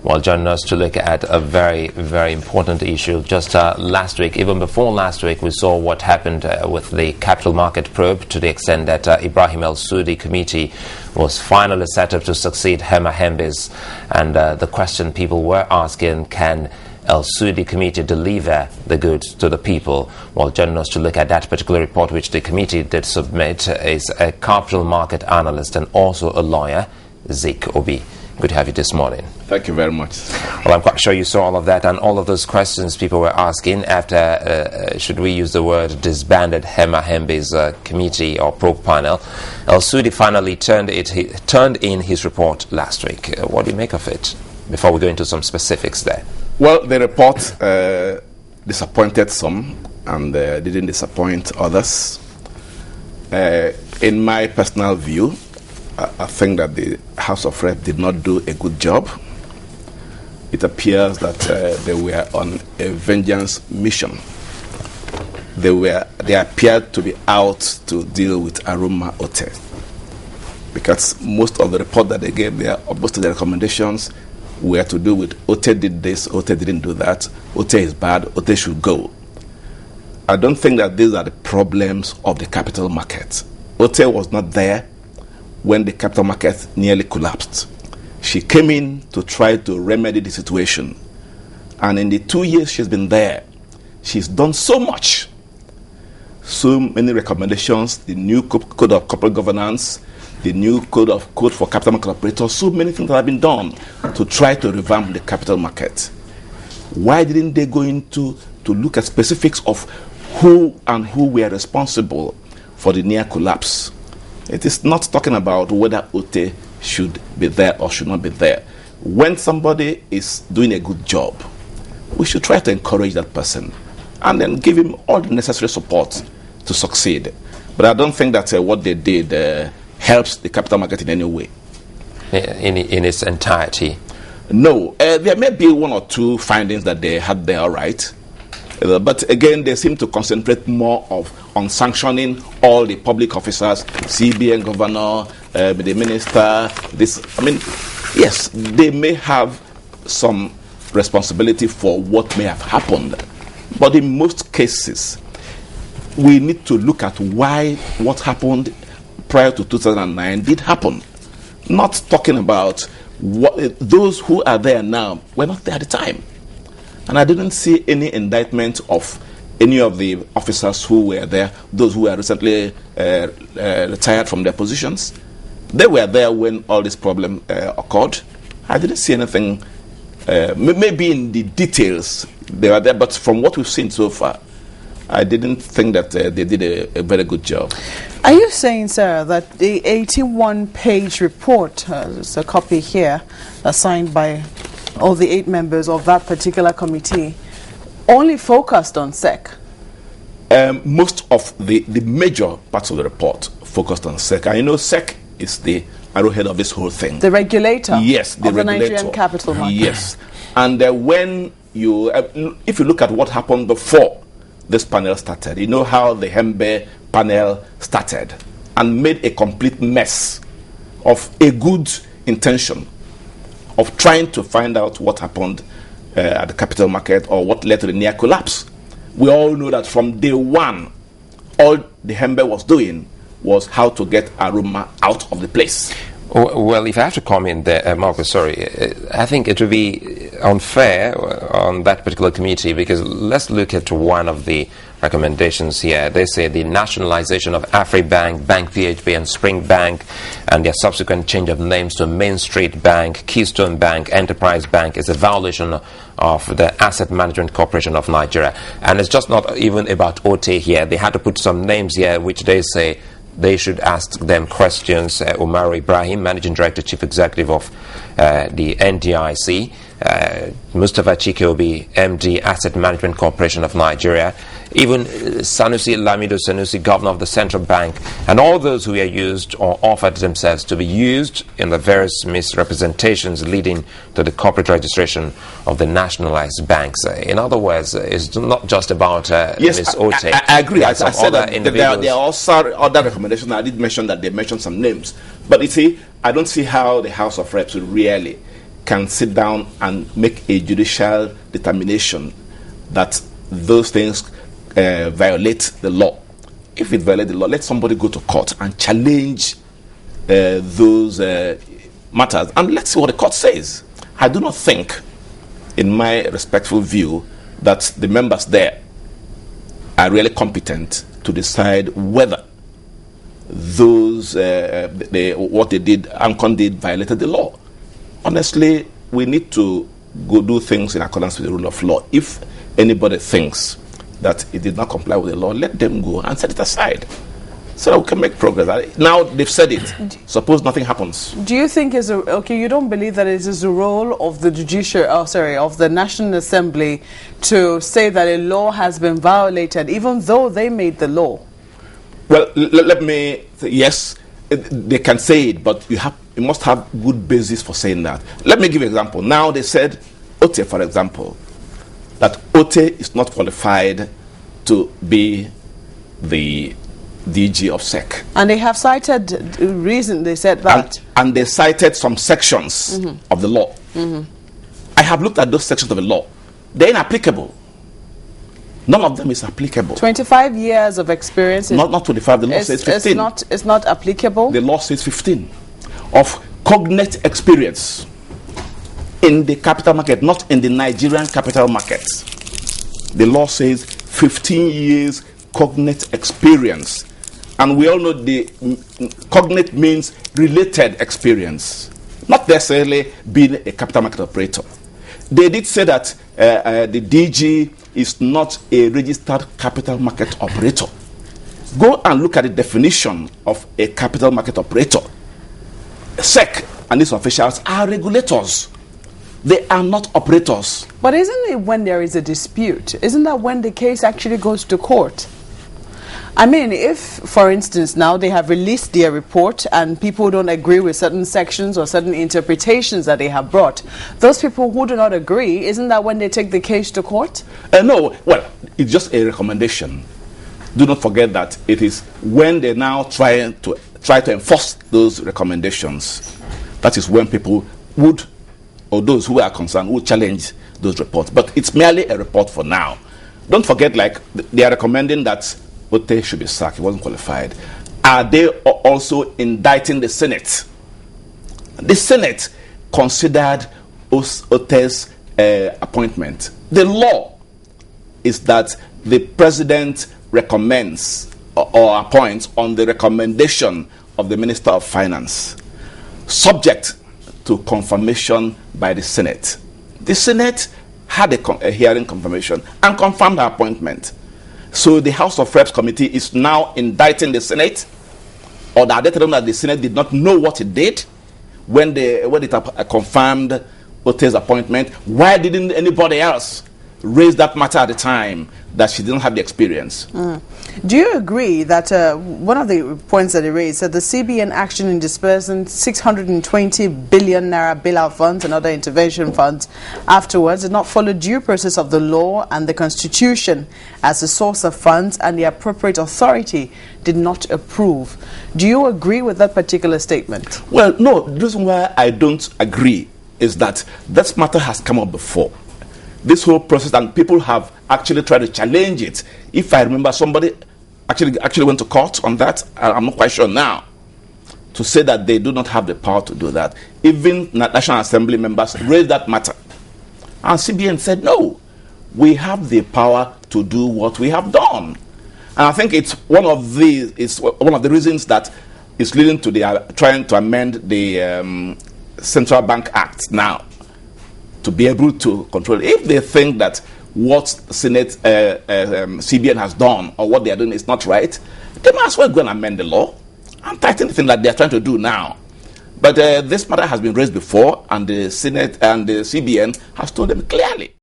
Well, joining us to look at a very, very important issue. Just last week, even before last week, we saw what happened with the capital market probe, to the extent that Ibrahim El Soudi committee was finally set up to succeed Hema Hembe's. And the question people were asking, can El Soudi committee deliver the goods to the people? Well, joining us to look at that particular report, which the committee did submit, is a capital market analyst and also a lawyer, Zik Obi. Good to have you this morning. Thank you very much. Well, I'm quite sure you saw all of that and all of those questions people were asking after, should we use the word, disbanded Hema Hembe's committee or probe panel. El Soudi finally turned in his report last week. What do you make of it, before we go into some specifics there? Well, the report disappointed some and didn't disappoint others. In my personal view, I think that the House of Reps did not do a good job. It appears that they were on a vengeance mission. They appeared to be out to deal with Aroma Ote, because most of the report that they gave there, or most of the recommendations, were to do with Ote did this, Ote didn't do that, Ote is bad, Ote should go. I don't think that these are the problems of the capital market. Ote was not there when the capital market nearly collapsed. She came in to try to remedy the situation. And in the 2 years she's been there, she's done so much. So many recommendations, the new code of corporate governance, the new code for capital market operators, so many things that have been done to try to revamp the capital market. Why didn't they go into to look at specifics of who were responsible for the near collapse? It is not talking about whether Ote should be there or should not be there. When somebody is doing a good job, we should try to encourage that person and then give him all the necessary support to succeed. But I don't think that what they did helps the capital market in any way. In its entirety? No. There may be one or two findings that they had there, all right. But again, they seem to concentrate more on sanctioning all the public officers, CBN governor, the minister. Yes, they may have some responsibility for what may have happened. But in most cases, we need to look at why what happened prior to 2009 did happen. Not talking about those who are there now were not there at the time. And I didn't see any indictment of any of the officers who were there, those who were recently retired from their positions. They were there when all this problem occurred. I didn't see anything, maybe in the details they were there, but from what we've seen so far, I didn't think that they did a very good job. Are you saying, sir, that the 81-page report, there's a copy here, signed by all the 8 members of that particular committee, only focused on SEC? Most of the major parts of the report focused on SEC. I know SEC is the arrowhead of this whole thing. The regulator? Yes, the regulator. The Nigerian capital market? Yes. And when you, if you look at what happened before this panel started, you know how the Hembe panel started and made a complete mess of a good intention of trying to find out what happened at the capital market or what led to the near collapse. We all know that from day one, all the Hembe was doing was how to get Aroma out of the place. Well, if I have to comment there, Marcus, sorry, I think it would be unfair on that particular committee, because let's look at one of the recommendations here. They say the nationalization of AfriBank, Bank PHP, and Spring Bank, and their subsequent change of names to Main Street Bank, Keystone Bank, Enterprise Bank is a violation of the Asset Management Corporation of Nigeria. And it's just not even about OTE here. They had to put some names here which they say they should ask them questions. Umar Ibrahim, Managing Director, Chief Executive of the NDIC, Mustafa Zik Obi, MD, Asset Management Corporation of Nigeria, even Sanusi Lamido Sanusi, Governor of the Central Bank, and all those who are used or offered themselves to be used in the various misrepresentations leading to the corporate registration of the nationalized banks. In other words, it's not just about Ms. Ote. I agree. I said that there are also other recommendations. I did mention that they mentioned some names. But you see, I don't see how the House of Reps really can sit down and make a judicial determination that those things violate the law. If it violates the law, let somebody go to court and challenge those matters, and let's see what the court says. I do not think, in my respectful view, that the members there are really competent to decide whether those what they did, ANCON did, violated the law. Honestly, we need to go do things in accordance with the rule of law. If anybody thinks that it did not comply with the law, let them go and set it aside so that we can make progress. Now they've said it. Suppose nothing happens. Do you think you don't believe that it is the role of the of the National Assembly to say that a law has been violated, even though they made the law? Well, let me say, yes, they can say it, but you must have good basis for saying that. Let me give you an example. Now they said, OTE, for example, that OTE is not qualified to be the DG of SEC. And they have cited the reason they said that. And they cited some sections of the law. I have looked at those sections of the law. They're inapplicable. None of them is applicable. 25 years of experience. Not 25, the law says 15. It's not applicable? The law says 15. Of cognate experience in the capital market, not in the Nigerian capital market. The law says 15 years cognate experience. And we all know the cognate means related experience, not necessarily being a capital market operator. They did say that the DG is not a registered capital market operator. Go and look at the definition of a capital market operator. SEC and its officials are regulators. They are not operators. But isn't it when there is a dispute? Isn't that when the case actually goes to court? I mean, if, for instance, now they have released their report and people don't agree with certain sections or certain interpretations that they have brought, those people who do not agree, isn't that when they take the case to court? No, well, it's just a recommendation. Do not forget that it is when they now try to enforce those recommendations, that is when people would, or those who are concerned, would challenge those reports. But it's merely a report for now. Don't forget, like, they are recommending that OTE should be sacked. He wasn't qualified. Are they also indicting the Senate? The Senate considered OTE's appointment. The law is that the president recommends or appoints on the recommendation of the Minister of Finance, subject to confirmation by the Senate. The Senate had a hearing confirmation and confirmed the appointment. So the House of Reps committee is now indicting the Senate, or are they telling them that the Senate did not know what it did when it confirmed OTE's appointment? Why didn't anybody else raise that matter at the time, that she didn't have the experience? Do you agree that one of the points that they raised said the CBN action in dispersing 620 billion naira bailout funds and other intervention funds afterwards did not follow due process of the law and the constitution as the source of funds, and the appropriate authority did not approve? Do you agree with that particular statement? Well, no. The reason why I don't agree is that this matter has come up before. This whole process, and people have actually tried to challenge it. If I remember, somebody actually went to court on that. I'm not quite sure now, to say that they do not have the power to do that. Even National Assembly members raised that matter, and CBN said no, we have the power to do what we have done. And I think it's one of the reasons that is leading to the trying to amend the Central Bank Act now, to be able to control it. If they think that what CBN has done or what they are doing is not right, they might as well go and amend the law and tighten the thing that they are trying to do now. But this matter has been raised before, and the Senate and the CBN has told them clearly